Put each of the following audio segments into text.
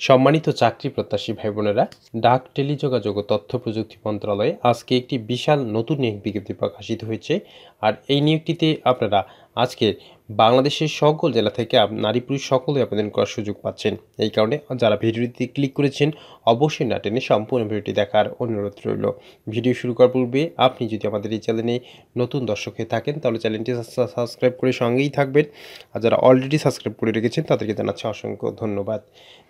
সম্মানিত চাকরি প্রত্যাশী ভাই বোনেরা, ডাক, টেলিযোগাযোগ ও তথ্য প্রযুক্তি মন্ত্রণালয়ে আজকে একটি বিশাল নতুন নিয়োগ বিজ্ঞপ্তি প্রকাশিত হয়েছে। আর এই নিয়োগটিতে আপনারা আজকে বাংলাদেশের সকল জেলা থেকে নারী পুরুষ সকলে আবেদন করার সুযোগ পাচ্ছেন। এই কারণে যারা ভিডিওটিতে ক্লিক করেছেন অবশ্যই না টেনে সম্পূর্ণ ভিডিওটি দেখার অনুরোধ রইল। ভিডিও শুরু করার পূর্বে আপনি যদি আমাদের এই চ্যানেলে নতুন দর্শক হয়ে থাকেন তাহলে চ্যানেলটি সাবস্ক্রাইব করে সঙ্গেই থাকবেন। আর যারা অলরেডি সাবস্ক্রাইব করে রেখেছেন তাদেরকে জানাচ্ছি অসংখ্য ধন্যবাদ।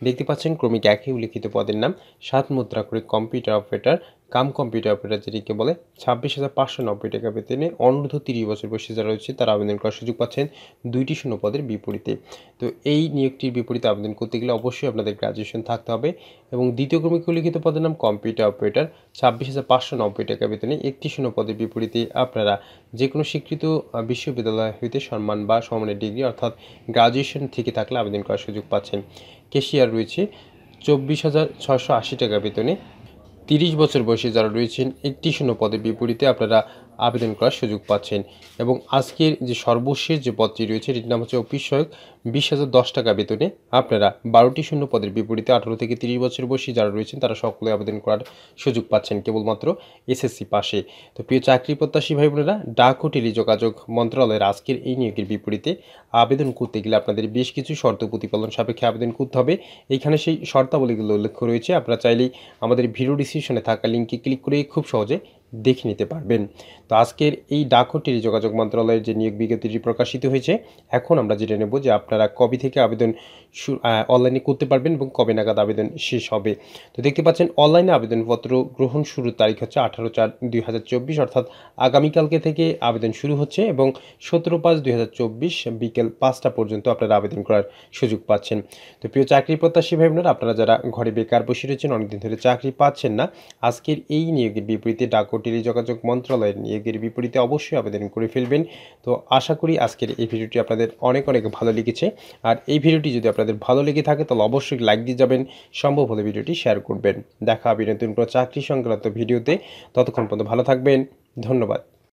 দেখতে পাচ্ছেন ক্রমিক একই উল্লিখিত পদের নাম 7 মুদ্রা করে computer operator cum computer operator, যেটিকে বলে 26,590 টাকা বেতনে অনূর্ধ্ব 30 বছর বয়সী যারা রয়েছে তারা আবেদন করার সুযোগ পাচ্ছেন 2টি শূন্য পদের বিপরীতে। তো এই নিয়োগটির বিপরীতে আবেদন করতে গেলে অবশ্যই আপনাদের গ্র্যাজুয়েশন থাকতে হবে। এবং দ্বিতীয় ক্রমিক উল্লিখিত পদের নাম কম্পিউটার অপারেটর 26,590 টাকা বেতনে 1টি শূন্য পদের বিপরীতে আপনারা যে কোনো স্বীকৃত বিশ্ববিদ্যালয় হইতে সম্মান বা সমমানের ডিগ্রি অর্থাৎ গ্র্যাজুয়েশন থেকে থাকলে আবেদন করার সুযোগ পাচ্ছেন। ক্যাশিয়ার রয়েছে 24,680 টাকা বেতনে 30 বছর বয়সী যারা রয়েছেন 1টি শূন্য পদের বিপরীতে আপনারা আবেদন করার সুযোগ পাচ্ছেন। এবং আজকের যে সর্বশেষ যে পদটি রয়েছে এটির নাম হচ্ছে অফিস সহায়ক 20,010 টাকা বেতনে আপনারা 12টি শূন্য পদের বিপরীতে 18 থেকে 30 বছর বয়সী যারা রয়েছেন তারা সকলে আবেদন করার সুযোগ পাচ্ছেন কেবলমাত্র এসএসসি পাশে। তো প্রিয় চাকরি প্রত্যাশী ভাই বোনেরা, ডাক ও টেলিযোগাযোগ মন্ত্রণালয়ের আজকের এই নিয়োগের বিপরীতে আবেদন করতে গেলে আপনাদের বেশ কিছু শর্ত প্রতিপালন সাপেক্ষে আবেদন করতে হবে। এইখানে সেই শর্তাবলীগুলো উল্লেখ রয়েছে, আপনারা চাইলেই আমাদের ভিডিও ডিসক্রিপশনে থাকা লিঙ্কে ক্লিক করে খুব সহজে দেখে নিতে পারবেন। তো আজকের এই ডাক ও টেলিযোগাযোগ মন্ত্রণালয়ের যে নিয়োগ বিজ্ঞপ্তিটি প্রকাশিত হয়েছে, এখন আমরা যেটা নেব যে আপনারা কবে থেকে আবেদন অনলাইনে করতে পারবেন এবং কবে নাগাদ আবেদন শেষ হবে। তো দেখতে পাচ্ছেন অনলাইনে আবেদনপত্র গ্রহণ শুরুর তারিখ হচ্ছে 18/4/2024 অর্থাৎ আগামীকালকে থেকে আবেদন শুরু হচ্ছে এবং 17/5/2024 বিকেল 5টা পর্যন্ত আপনারা আবেদন করার সুযোগ পাচ্ছেন। তো প্রিয় চাকরি প্রত্যাশী ভাই বোনেরা, আপনারা যারা ঘরে বেকার বসে রয়েছেন, অনেকদিন ধরে চাকরি পাচ্ছেন না, আজকের এই নিয়োগের বিপরীতে ডাক ও টেলিযোগাযোগ মন্ত্রণালয়ের নিয়োগের বিপরীতে অবশ্যই আবেদন করে ফেলবেন। তো আশা করি আজকের এই ভিডিওটি আপনাদের অনেক ভালো লেগেছে। আর এই ভিডিওটি যদি আপনাদের ভালো লেগে থাকে তাহলে অবশ্যই লাইক দিয়ে যাবেন, সম্ভব হলে ভিডিওটি শেয়ার করবেন। দেখা হবে নতুন কোনো চাকরি সংক্রান্ত ভিডিওতে। ততক্ষণ পর্যন্ত ভালো থাকবেন, ধন্যবাদ।